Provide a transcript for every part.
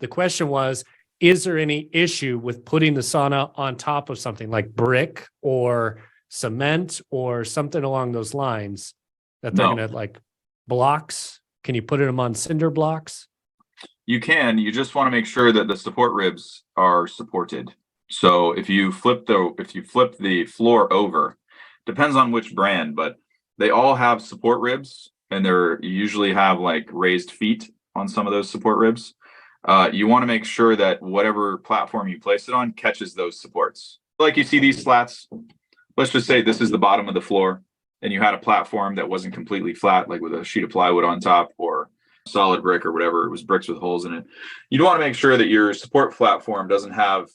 The question was, is there any issue with putting the sauna on top of something like brick or cement or something along those lines that they're No. going to like blocks? Can you put them on cinder blocks? You can. You just want to make sure that the support ribs are supported. So if you flip the floor over, depends on which brand, but they all have support ribs, and you usually have like raised feet on some of those support ribs. You want to make sure that whatever platform you place it on catches those supports. Like you see these slats, let's just say this is the bottom of the floor, and you had a platform that wasn't completely flat, like with a sheet of plywood on top or solid brick or whatever. It was bricks with holes in it. You'd want to make sure that your support platform doesn't have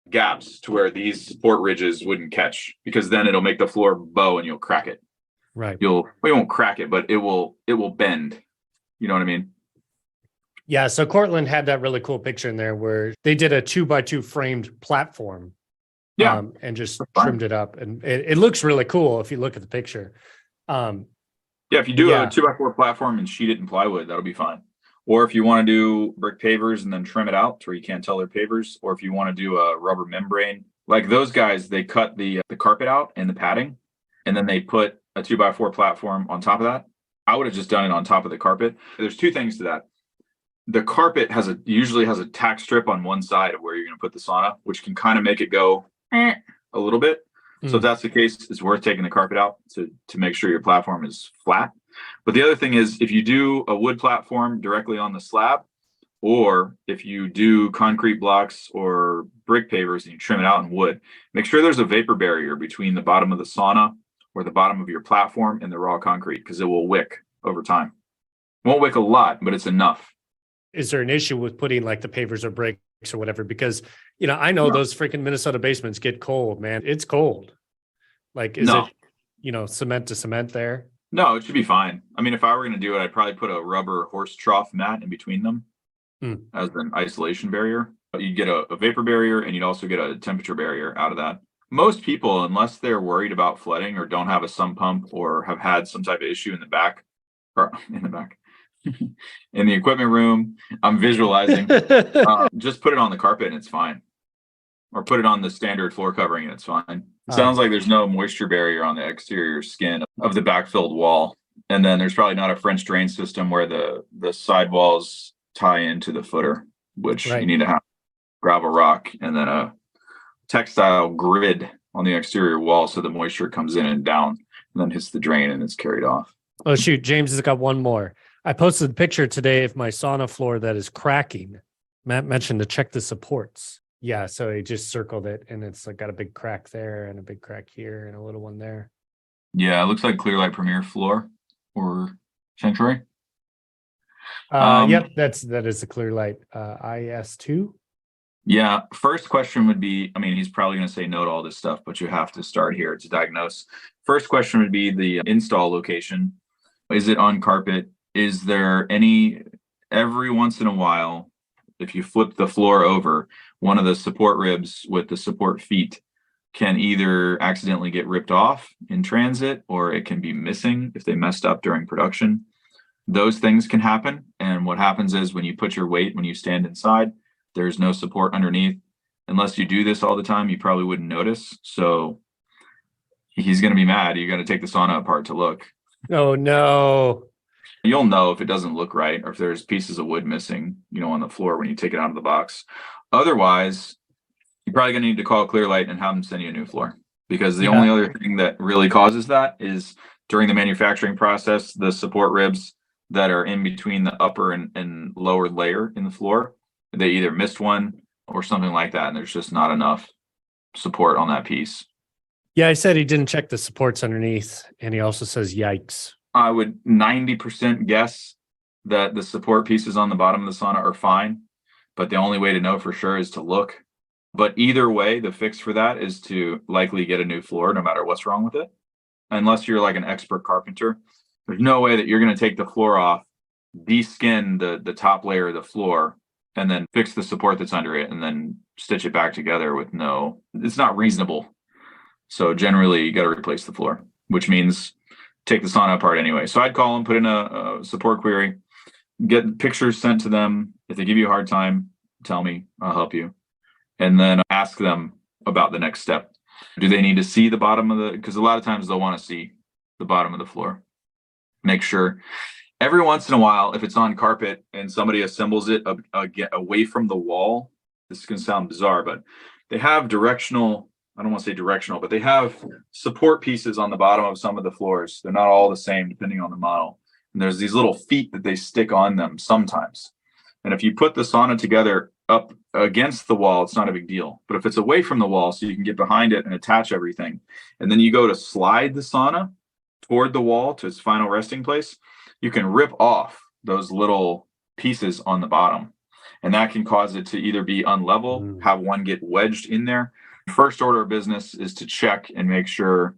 gaps to where these support ridges wouldn't catch, because then it'll make the floor bow and you'll crack it. Right. You won't crack it, but it will bend. You know what I mean? Yeah. So Cortland had that really cool picture in there where they did a 2x2 framed platform. Yeah. And just trimmed it up, and it looks really cool if you look at the picture. Yeah, if you do a 2x4 platform and sheet it in plywood, that'll be fine. Or if you want to do brick pavers and then trim it out to where you can't tell they're pavers, or if you want to do a rubber membrane, like those guys, they cut the carpet out and the padding, and then they put a 2x4 platform on top of that. I would have just done it on top of the carpet. There's two things to that. The carpet usually has a tack strip on one side of where you're going to put the sauna, which can kind of make it go a little bit. So if that's the case, it's worth taking the carpet out to make sure your platform is flat. But the other thing is, if you do a wood platform directly on the slab, or if you do concrete blocks or brick pavers and you trim it out in wood, make sure there's a vapor barrier between the bottom of the sauna or the bottom of your platform and the raw concrete, because it will wick over time. It won't wick a lot, but it's enough. Is there an issue with putting like the pavers or bricks or whatever? Because, I know those freaking Minnesota basements get cold, man. It's cold. Like, is it, cement to cement there? No, it should be fine. I mean, if I were going to do it, I'd probably put a rubber horse trough mat in between them as an isolation barrier. You'd get a vapor barrier, and you'd also get a temperature barrier out of that. Most people, unless they're worried about flooding or don't have a sump pump or have had some type of issue in the back, in the equipment room, I'm visualizing, just put it on the carpet and it's fine. Or put it on the standard floor covering and it's fine. It sounds like there's no moisture barrier on the exterior skin of the backfilled wall. And then there's probably not a French drain system where the side walls tie into the footer, which you need to have gravel rock and then a textile grid on the exterior wall so the moisture comes in and down and then hits the drain and it's carried off. Oh, shoot. James has got one more. I posted a picture today of my sauna floor that is cracking. Matt mentioned to check the supports. Yeah, so he just circled it, and it's like got a big crack there and a big crack here and a little one there. Yeah, it looks like Clearlight Premier floor or Sanctuary. Yep, that is the Clearlight IS2. Yeah, first question would be, he's probably going to say no to all this stuff, but you have to start here to diagnose. First question would be the install location. Is it on carpet? Is there every once in a while, if you flip the floor over, one of the support ribs with the support feet can either accidentally get ripped off in transit, or it can be missing if they messed up during production. Those things can happen. And what happens is when you put your weight, when you stand inside, there's no support underneath. Unless you do this all the time, you probably wouldn't notice. So he's going to be mad. You got to take the sauna apart to look. Oh, no. You'll know if it doesn't look right or if there's pieces of wood missing, on the floor when you take it out of the box. Otherwise, you're probably going to need to call Clearlight and have them send you a new floor, because the only other thing that really causes that is during the manufacturing process, the support ribs that are in between the upper and lower layer in the floor, they either missed one or something like that, and there's just not enough support on that piece. Yeah, I said he didn't check the supports underneath, and he also says yikes. I would 90% guess that the support pieces on the bottom of the sauna are fine, but the only way to know for sure is to look. But either way, the fix for that is to likely get a new floor no matter what's wrong with it. Unless you're like an expert carpenter, there's no way that you're going to take the floor off, de-skin the top layer of the floor, and then fix the support that's under it and then stitch it back together with it's not reasonable. So generally you got to replace the floor, which means take the sauna apart anyway. So I'd call them, put in a support query, get pictures sent to them. If they give you a hard time, tell me, I'll help you. And then ask them about the next step. Do they need to see the bottom of the, because a lot of times they'll want to see the bottom of the floor. Make sure every once in a while, if it's on carpet and somebody assembles it away from the wall, this is going to sound bizarre, but they have directional, I don't want to say directional, but they have support pieces on the bottom of some of the floors. They're not all the same depending on the model. And there's these little feet that they stick on them sometimes. And if you put the sauna together up against the wall, it's not a big deal. But if it's away from the wall, so you can get behind it and attach everything, and then you go to slide the sauna toward the wall to its final resting place, you can rip off those little pieces on the bottom. And that can cause it to either be unlevel, have one get wedged in there. First order of business is to check and make sure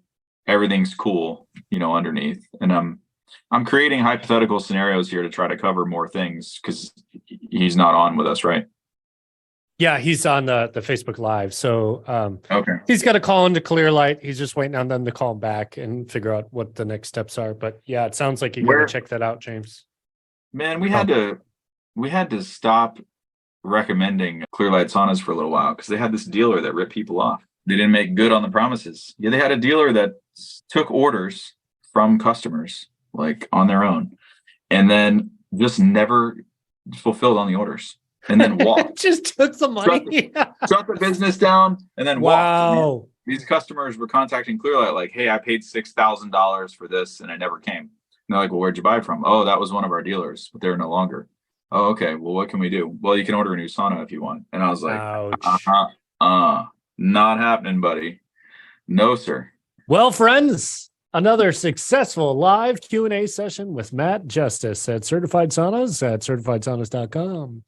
everything's cool, underneath. And I'm creating hypothetical scenarios here to try to cover more things because he's not on with us, right? Yeah, he's on the Facebook Live. So okay, he's got to call into Clearlight. He's just waiting on them to call him back and figure out what the next steps are. But yeah, it sounds like you're going to check that out, James. Man, we had to stop recommending Clearlight saunas for a little while because they had this dealer that ripped people off. They didn't make good on the promises. Yeah, they had a dealer that took orders from customers like on their own and then just never fulfilled on the orders and then walked. Just took the money. Shut the business down and then walked. Wow. These customers were contacting Clearlight like, hey, I paid $6,000 for this and I never came. And they're like, well, where'd you buy it from? Oh, that was one of our dealers, but they're no longer. Oh, okay. Well, what can we do? Well, you can order a new sauna if you want. And I was like, not happening, buddy. No, sir. Well, friends, another successful live Q&A session with Matt Justice at Certified Saunas at certifiedsaunas.com.